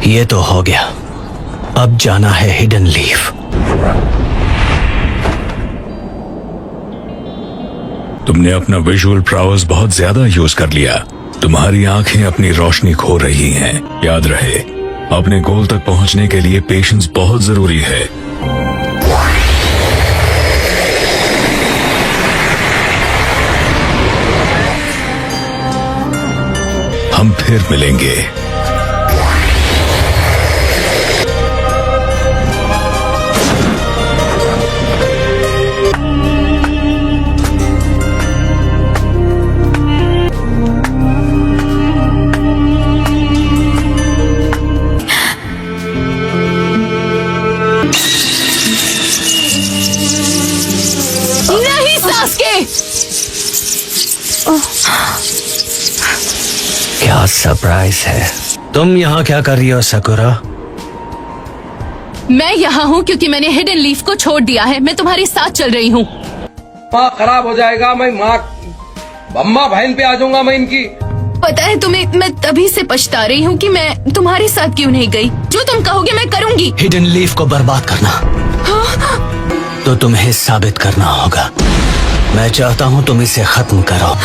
ये तो हो गया, अब जाना है हिडन लीफ। तुमने अपना विजुअल प्राउस बहुत ज्यादा यूज कर लिया। तुम्हारी आंखें अपनी रोशनी खो रही हैं। याद रहे, अपने गोल तक पहुंचने के लिए पेशेंस बहुत जरूरी है। हम फिर मिलेंगे। नहीं सास्के! क्या सरप्राइज है। तुम यहाँ क्या कर रही हो साकुरा? मैं यहाँ हूँ क्योंकि मैंने हिडन लीफ को छोड़ दिया है। मैं तुम्हारे साथ चल रही हूँ। माँ खराब हो जाएगा। मैं माँ अम्मा बहन पे आ जाऊंगा मैं इनकी। पता है तुम्हें, मैं तभी से पछता रही हूँ कि मैं तुम्हारे साथ क्यों नहीं गई। जो तुम कहोगे मैं करूँगी। हिडन लीफ को बर्बाद करना तो तुम्हें साबित करना होगा। मैं चाहता हूँ तुम इसे खत्म करो।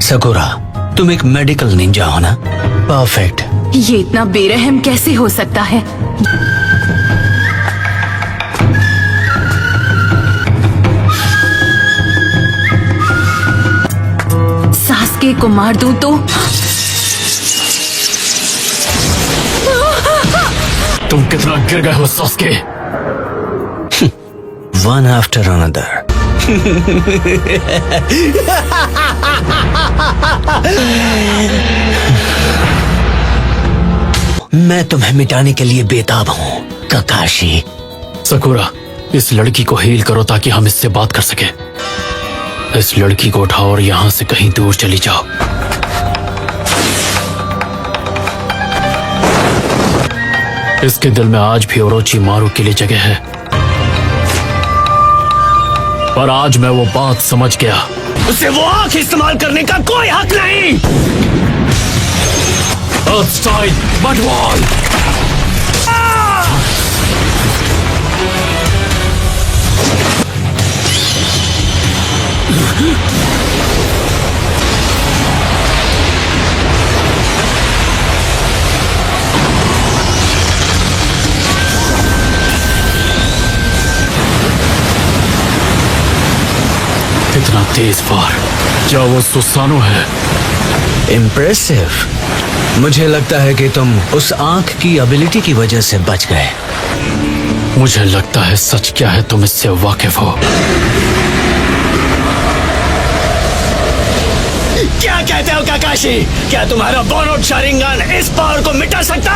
सकुरा, तुम एक मेडिकल निंजा हो ना? परफेक्ट। ये इतना बेरहम कैसे हो सकता है? सास्के को मार दूं तो? तुम कितना गिर गए हो सास्के? One after another. मैं तुम्हें मिटाने के लिए बेताब हूँ ककाशी। सकुरा, इस लड़की को हील करो ताकि हम इससे बात कर सके। इस लड़की को उठाओ और यहाँ से कहीं दूर चली जाओ। इसके दिल में आज भी ओरोचिमारू के लिए जगह है, पर आज मैं वो बात समझ गया। उसे वो आंख इस्तेमाल करने का कोई हक नहीं। Earthstone, Mud Wall! इतना तेज वार, क्या वो सुसानो है? इम्प्रेसिव। मुझे लगता है कि तुम उस आंख की एबिलिटी की वजह से बच गए। मुझे लगता है सच क्या है तुम इससे वाकिफ हो। क्या कहते हो काकाशी? क्या तुम्हारा बोनोट शारिंगन इस पावर को मिटा सकता?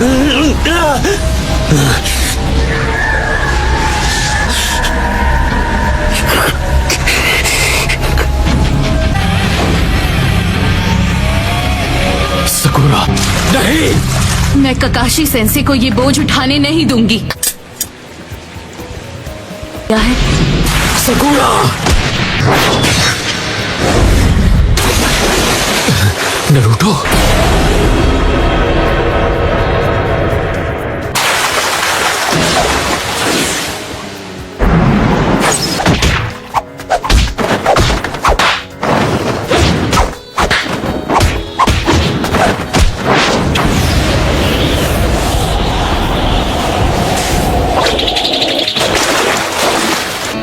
सकुरा, नहीं। मैं ककाशी सेंसे को ये बोझ उठाने नहीं दूंगी। क्या है? सकुरा! नरूटो,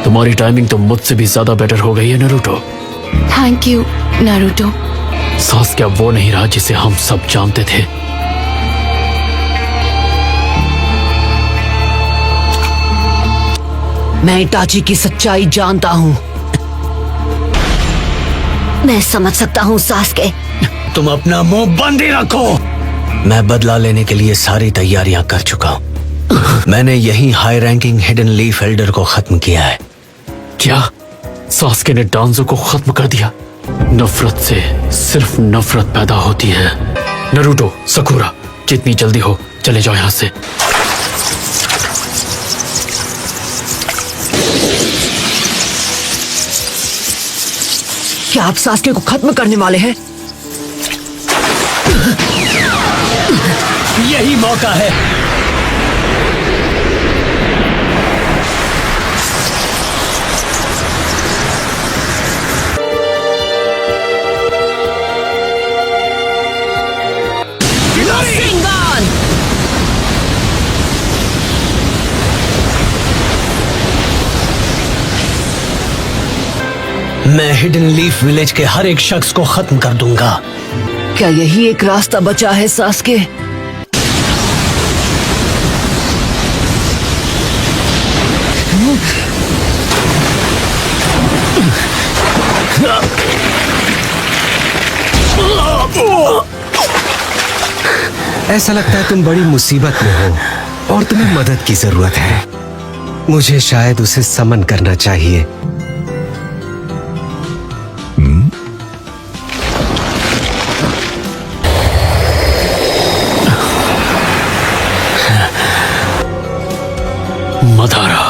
तुम्हारी टाइमिंग तो मुझसे भी ज्यादा बेटर हो गई है Naruto. Thank you Naruto. Sasuke अब वो नहीं रहा जिसे हम सब जानते थे। मैं इटाची की सच्चाई जानता हूँ। मैं समझ सकता हूँ सास्के। तुम अपना मुंह बंद ही रखो। मैं बदला लेने के लिए सारी तैयारियां कर चुका हूँ। मैंने यही high ranking hidden leaf Elder को खत्म किया है। क्या सास्के ने डांजो को खत्म कर दिया? नफरत से सिर्फ नफरत पैदा होती है। नरूटो, सकुरा, जितनी जल्दी हो चले जाओ यहाँ से। क्या आप सास्के को खत्म करने वाले हैं? यही मौका है। Rasengan! मैं हिडन लीफ विलेज के हर एक शख्स को खत्म कर दूंगा। क्या यही एक रास्ता बचा है सास्के? ऐसा लगता है तुम बड़ी मुसीबत में हो और तुम्हें मदद की जरूरत है। मुझे शायद उसे समन करना चाहिए। मदारा,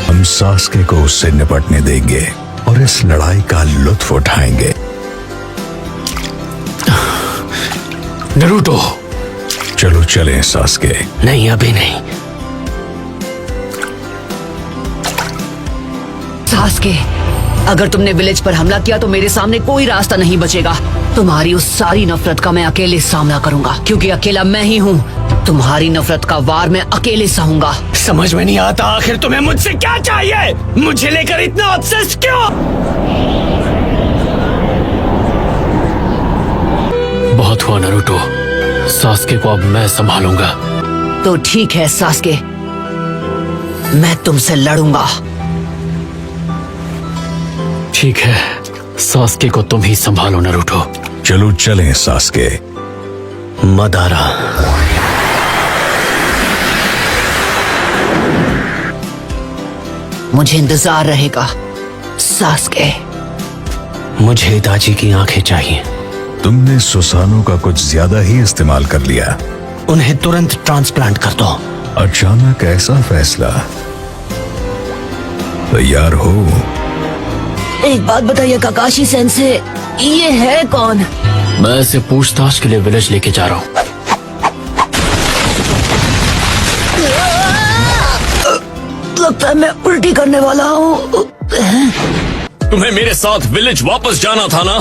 हम सास्के को उससे निपटने देंगे और इस लड़ाई का लुत्फ उठाएंगे। नरूटो। चलो चलें सास्के। नहीं, अभी नहीं। सास्के, अगर तुमने विलेज पर हमला किया तो मेरे सामने कोई रास्ता नहीं बचेगा। तुम्हारी उस सारी नफरत का मैं अकेले सामना करूंगा, क्योंकि अकेला मैं ही हूँ। तुम्हारी नफरत का वार मैं अकेले सहूंगा। समझ में नहीं आता आखिर तुम्हें मुझसे क्या चाहिए? मुझे लेकर इतना ऑब्सेस्ड क्यों? बहुत हुआ नरूटो, सास्के को अब मैं संभालूंगा। तो ठीक है सास्के, मैं तुमसे लड़ूंगा। ठीक है, सास्के को तुम ही संभालो नरूटो। चलो चलें सास्के। मदारा, मुझे इंतजार रहेगा सास्के। मुझे इताची की आंखें चाहिए। तुमने सुसानो का कुछ ज्यादा ही इस्तेमाल कर लिया। उन्हें तुरंत ट्रांसप्लांट कर दो। अचानक ऐसा फैसला? तैयार हो? एक बात बताइए काकाशी सेंसे, ये है कौन? मैं इसे पूछताछ के लिए विलेज लेके जा रहा हूँ। लगता है मैं उल्टी करने वाला हूँ। तुम्हें मेरे साथ विलेज वापस जाना था ना?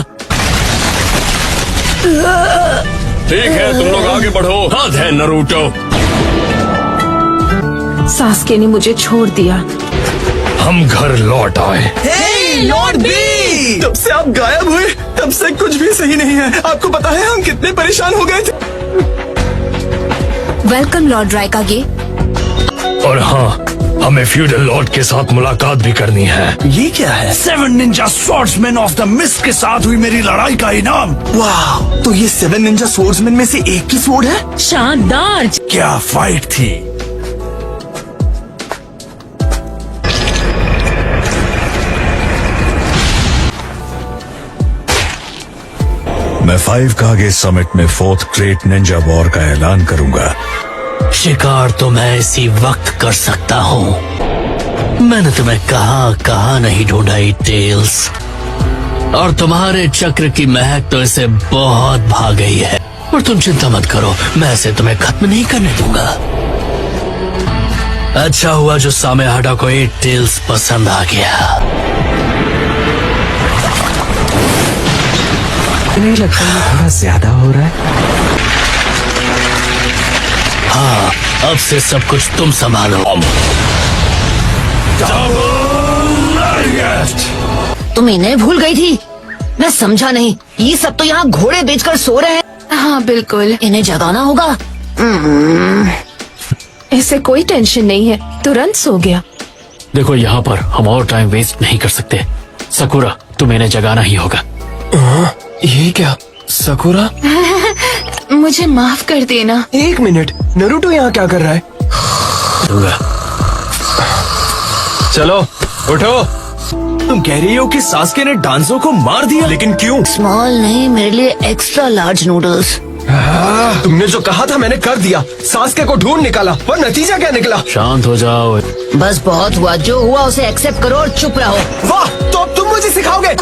ठीक है, तुम लोग आगे बढ़ो। हद है नरूटो। सास्के ने मुझे छोड़ दिया। हम घर लौट आए। Lord be! जब से आप गायब हुए तब से कुछ भी सही नहीं है। आपको पता है हम कितने परेशान हो गए थे। Welcome lord Raikage. और हाँ, हमें फ्यूडल लॉर्ड के साथ मुलाकात भी करनी है। ये क्या है? 7 Ninja swordsman of the mist के साथ हुई मेरी लड़ाई का इनाम। वाह, तो ये 7 निंजा स्वॉर्ड्समैन में से एक की स्वॉर्ड है? शानदार। क्या फाइट थी। मैं 5 कागे समिट में 4th ग्रेट निंजा वॉर का ऐलान करूंगा। शिकार तो मैं इसी वक्त कर सकता हूँ। मैंने तुम्हें कहाँ नहीं ढूंढा टेल्स, और तुम्हारे चक्र की महक तो इसे बहुत भा गई है। और तुम चिंता मत करो, मैं इसे तुम्हें खत्म नहीं करने दूंगा। अच्छा हुआ जो सामेहाडा को टेल्स पसंद आ गया। नहीं लगता ये थोड़ा ज्यादा हो रहा है? हाँ, अब से सब कुछ तुम संभालो। तुम इन्हें भूल गई थी? मैं समझा नहीं। ये सब तो यहाँ घोड़े बेचकर सो रहे हैं। हाँ बिल्कुल, इन्हें जगाना होगा। इसे कोई टेंशन नहीं है, तुरंत सो गया। देखो, यहाँ पर हम और टाइम वेस्ट नहीं कर सकते। सकुरा, तुम इन्हें जगाना ही होगा। ये क्या सकुरा? मुझे माफ कर देना। एक मिनट, नरूटो यहाँ क्या कर रहा है? दूंगा। चलो उठो। तुम कह रही हो कि सास्के ने डांसो को मार दिया, लेकिन क्यों? स्मॉल नहीं, मेरे लिए एक्स्ट्रा लार्ज नूडल्स। तुमने जो कहा था मैंने कर दिया। सास्के को ढूंढ निकाला और नतीजा क्या निकला? शांत हो जाओ। बस बहुत हुआ, जो हुआ उसे एक्सेप्ट करो और चुप रहो। वाह, तो अब तुम मुझे सिखाओगे?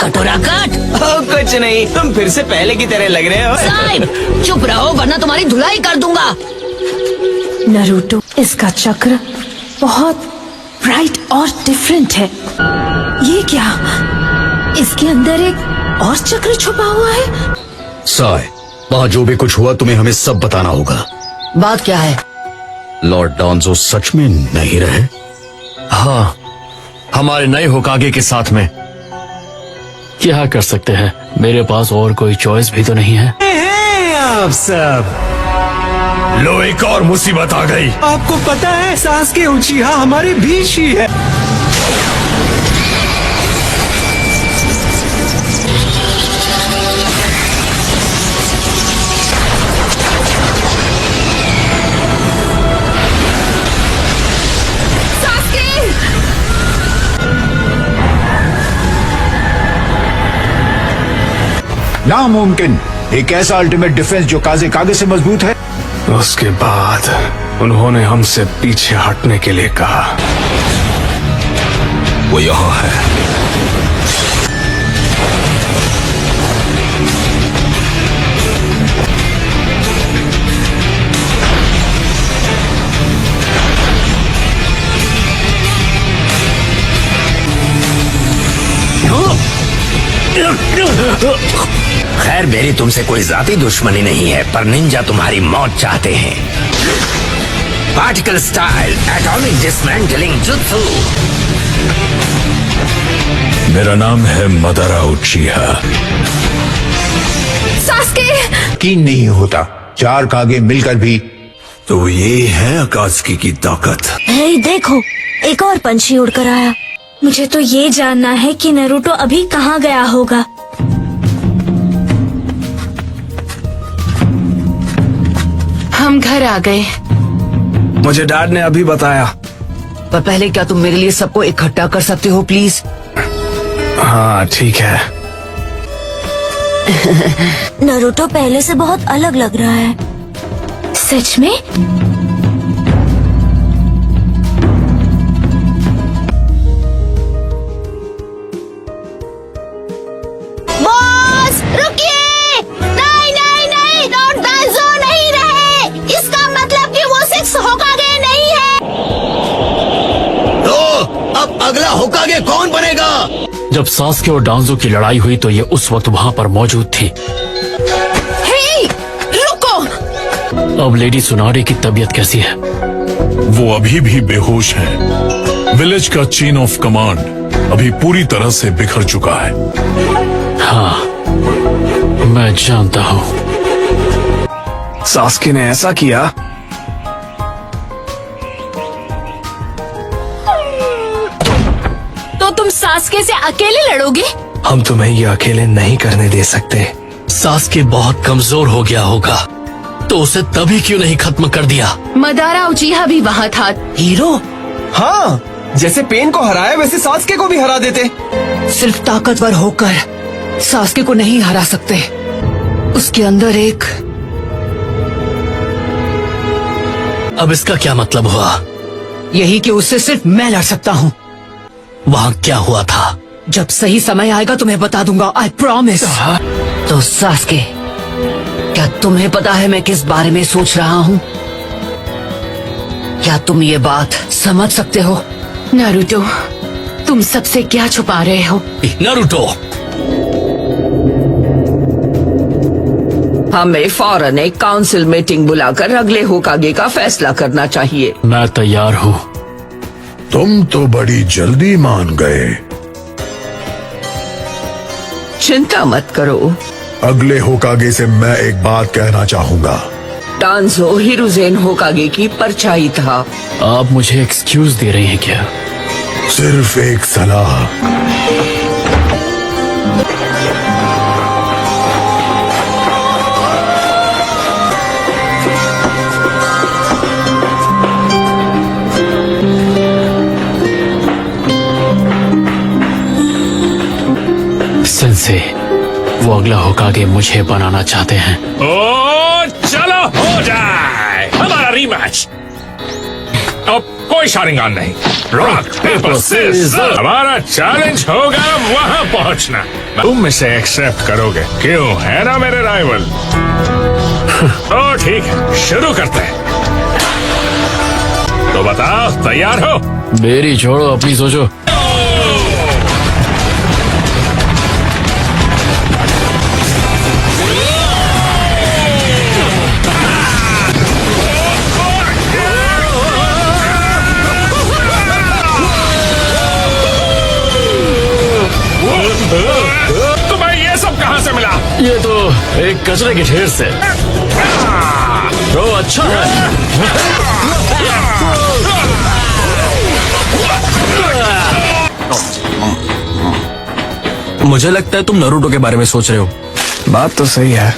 कटोरा कट। कुछ नहीं, तुम फिर से पहले की तरह लग रहे हो। साहिब चुप रहो वरना तुम्हारी धुलाई कर दूंगा। नरूटो, इसका चक्र बहुत ब्राइट और डिफरेंट है। ये क्या? इसके अंदर एक और चक्र छुपा हुआ है? साय, वहाँ जो भी कुछ हुआ तुम्हें हमें सब बताना होगा। बात क्या है? लॉर्ड डॉन्जो सच में नहीं रहे? हाँ, हमारे नए होकागे के साथ में। क्या कर सकते हैं, मेरे पास और कोई चॉइस भी तो नहीं है। आप सब, लो एक और मुसीबत आ गई। आपको पता है सास्के उचिहा हमारे बीच ही है। नामुमकिन, एक ऐसा अल्टीमेट डिफेंस जो काजे कागे से मजबूत है। उसके बाद उन्होंने हमसे पीछे हटने के लिए कहा। वो यहाँ है। खैर, मेरी तुमसे कोई जाती दुश्मनी नहीं है, पर निंजा तुम्हारी मौत चाहते हैं। Particle style atomic dismantling jutsu. मेरा नाम है मदारा उचिहा। सास्के! यकीन नहीं होता, 4 कागे मिलकर भी। तो ये है अकात्सुकी की ताकत। हे देखो, एक और पंछी उड़कर आया। मुझे तो ये जानना है कि नरूटो अभी कहाँ गया होगा। हम घर आ गए। मुझे डैड ने अभी बताया। पर पहले क्या तुम मेरे लिए सबको इकट्ठा कर सकते हो प्लीज? हाँ ठीक है। नरूटो पहले से बहुत अलग लग रहा है। सच में? बॉस, रुकिए! नहीं नहीं नहीं, लॉर्ड डांजो नहीं रहे। इसका मतलब कि वो 6 होकागे नहीं है। तो अब अगला होकागे कौन बनेगा? जब सास्के और डांजो की लड़ाई हुई तो ये उस वक्त वहाँ पर मौजूद थी। हे, रुको! अब लेडी सुनारे की तबीयत कैसी है? वो अभी भी बेहोश है। विलेज का चेन ऑफ कमांड अभी पूरी तरह से बिखर चुका है। हाँ, मैं जानता हूँ। सास्के ने ऐसा किया। तो तुम सास्के से अकेले लड़ोगे? हम तुम्हें ये अकेले नहीं करने दे सकते। सास्के बहुत कमजोर हो गया होगा, तो उसे तभी क्यों नहीं खत्म कर दिया? मदारा उचिहा भी वहाँ था। हीरो? हाँ, जैसे पेन को हराया वैसे सास्के को भी हरा देते। सिर्फ ताकतवर होकर सास्के को नहीं हरा सकते। उसके अंदर एक... अब इसका क्या मतलब हुआ? यही कि उससे सिर्फ मैं लड़ सकता हूँ। वहाँ क्या हुआ था? जब सही समय आएगा तुम्हें बता दूंगा, आई प्रॉमिस। तो सास्के, क्या तुम्हें पता है मैं किस बारे में सोच रहा हूँ? क्या तुम ये बात समझ सकते हो? नारुतो, तुम सबसे क्या छुपा रहे हो? नारुतो! हमें फौरन एक काउंसिल मीटिंग बुलाकर अगले होकागे का फैसला करना चाहिए। मैं तैयार हूँ। तुम तो बड़ी जल्दी मान गए। चिंता मत करो। अगले होकागे से मैं एक बात कहना चाहूंगा। डांजो हिरुजेन होकागे की परछाई था। आप मुझे एक्सक्यूज दे रही हैं क्या? सिर्फ एक सलाह। सेंसे, वो अगला होकागे मुझे बनाना चाहते हैं। ओ चलो हो जाए हमारा रीमैच। अब कोई शारिंगान नहीं, रॉक पेपर सीजर। हमारा चैलेंज होगा वहां पहुंचना। तुम इसे एक्सेप्ट करोगे, क्यों? है ना मेरे राइवल? तो ठीक है, शुरू करते हैं। तो बताओ, तैयार हो? मेरी छोड़ो, अपनी सोचो। तुम्हें ये सब कहां से मिला? ये तो एक कचरे के ढेर से। तो अच्छा है। मुझे लगता है तुम नरूटो के बारे में सोच रहे हो। बात तो सही है।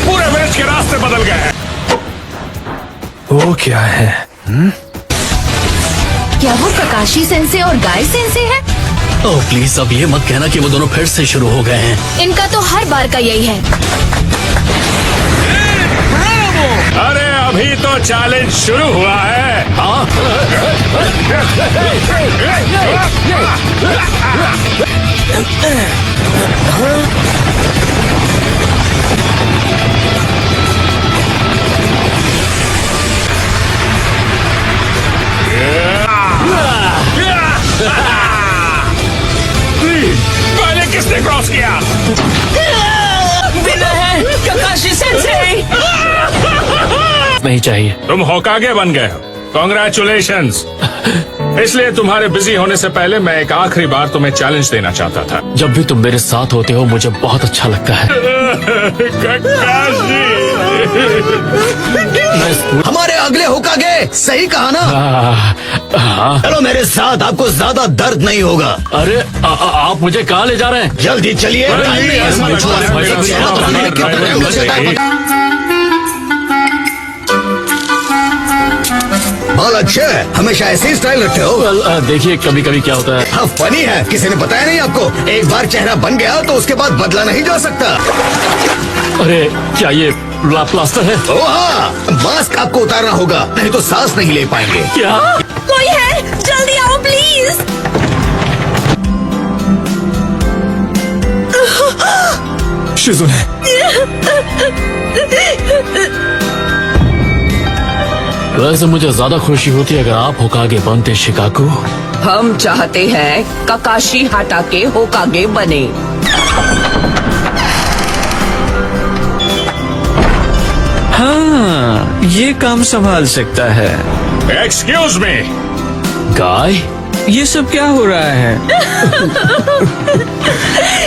पूरे विलेज के रास्ते बदल गए। वो क्या है? क्या वो ककाशी सेंसे और गाय सेंसे है? ओह प्लीज, अब ये मत कहना कि वो दोनों फिर से शुरू हो गए हैं। इनका तो हर बार का यही है। अरे अभी तो चैलेंज शुरू हुआ है। हाँ? पहले किसने क्रॉस किया? ककाशी सेंसे। नहीं चाहिए। तुम होकागे बन गए हो, कॉन्ग्रेचुलेशंस। इसलिए तुम्हारे बिजी होने से पहले मैं एक आखिरी बार तुम्हें चैलेंज देना चाहता था। जब भी तुम मेरे साथ होते हो मुझे बहुत अच्छा लगता है। ककाशी। हमारे अगले होकागे, सही कहा ना? हाँ। चलो मेरे साथ, आपको ज्यादा दर्द नहीं होगा। अरे आप मुझे कहाँ ले जा रहे हैं? जल्दी चलिए। बहुत अच्छे है, हमेशा ऐसे ही स्टाइल रखते हो। देखिए कभी कभी क्या होता है। हाँ फनी है, किसी ने बताया नहीं आपको? एक बार चेहरा बन गया तो उसके बाद बदला नहीं जा सकता। अरे क्या ये प्लास्टर है? ओ हाँ, मास्क आपको उतारना होगा, नहीं तो सांस नहीं ले पाएंगे। क्या? कोई है? जल्दी आओ प्लीज। शिजुने, वैसे मुझे ज्यादा खुशी होती अगर आप होकागे बनते शिकाकू। हम चाहते हैं ककाशी हाटाके होकागे बने। हाँ ये काम संभाल सकता है। Excuse me. गाय, ये सब क्या हो रहा है?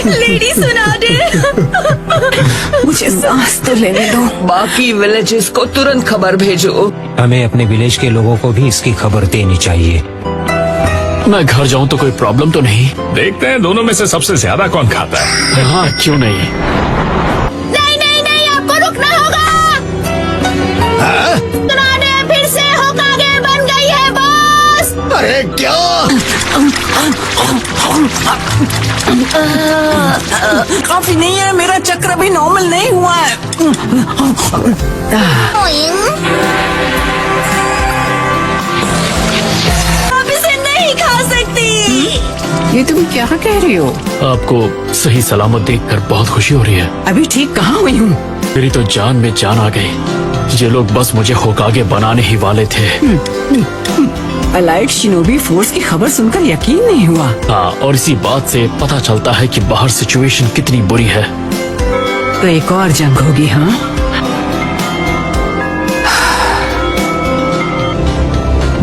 लेडी सुना दे। मुझे सांस तो लेने दो। बाकी विलेजेस को तुरंत खबर भेजो। हमें अपने विलेज के लोगों को भी इसकी खबर देनी चाहिए। मैं घर जाऊं तो कोई प्रॉब्लम तो नहीं? देखते हैं दोनों में से सबसे ज्यादा कौन खाता है। हाँ क्यों नहीं। नहीं नहीं नहीं, आपको रुकना होगा। सुना दे, फिर से होकागे बन गई है बॉस। अरे क्या? काफी नहीं है, मेरा चक्र भी नॉर्मल नहीं हुआ है। आप इसे नहीं खा सकती। ये तुम क्या कह रही हो? आपको सही सलामत देखकर बहुत खुशी हो रही है। अभी ठीक कहाँ हुई हूँ? मेरी तो जान में जान आ गई। ये लोग बस मुझे होकागे बनाने ही वाले थे। अलाइड शिनोबी फोर्स की खबर सुनकर यकीन नहीं हुआ। हाँ, और इसी बात से पता चलता है कि बाहर सिचुएशन कितनी बुरी है। तो एक और जंग होगी। हाँ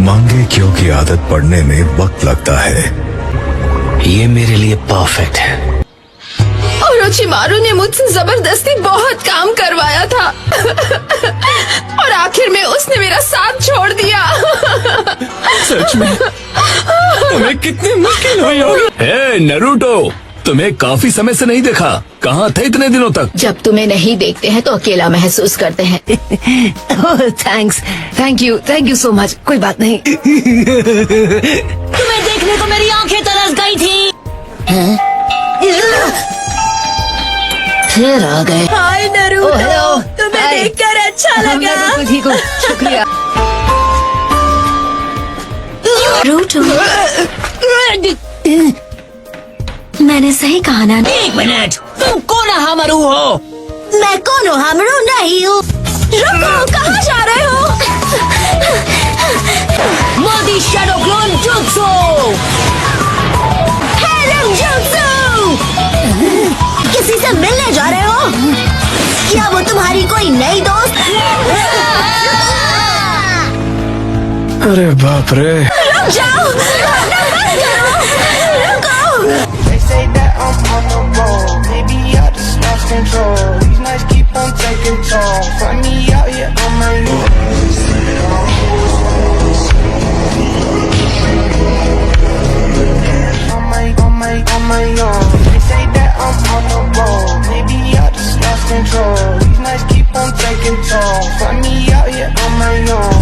मांगे क्यों की आदत पड़ने में वक्त लगता है। ये मेरे लिए परफेक्ट है। ओरोचिमारू ने मुझसे जबरदस्ती बहुत काम करवाया था और आखिर में उसने मेरा साथ छोड़ दिया। सच में तुम्हें कितनी मुश्किल हुई होगी। हे नरूटो, तुम्हें काफी समय से नहीं देखा, कहाँ थे इतने दिनों तक? जब तुम्हें नहीं देखते हैं तो अकेला महसूस करते हैं। Thanks, thank you so much. कोई बात नहीं। तुम्हें देखने को मेरी आंखें तरस गई थी। फिर आ गए। हाय नरूटो, तुम्हें देखकर अच्छा लगा। बिल्कुल ठीक हूँ, शुक्रिया। नरूटो, मैंने सही कहा ना? 1 मिनट, तुम कोनोहामारू हो? मैं कोनोहामारू नहीं हूँ। रुको, कहाँ जा रहे हो? Modi shadow clone jutsu. Harem jutsu. किसी से मिलने जा रहे हो? क्या वो तुम्हारी कोई नई दोस्त? अरे बाप रे। रुक जाओ, भागना बंद करो। रुको। They say that I'm on the roll. Maybe I just lost control. These nights keep on taking toll. Find me out here on my own. On my own. They say that I'm on the roll. Maybe I just lost control. These nights keep on taking toll. Find me out here on my own.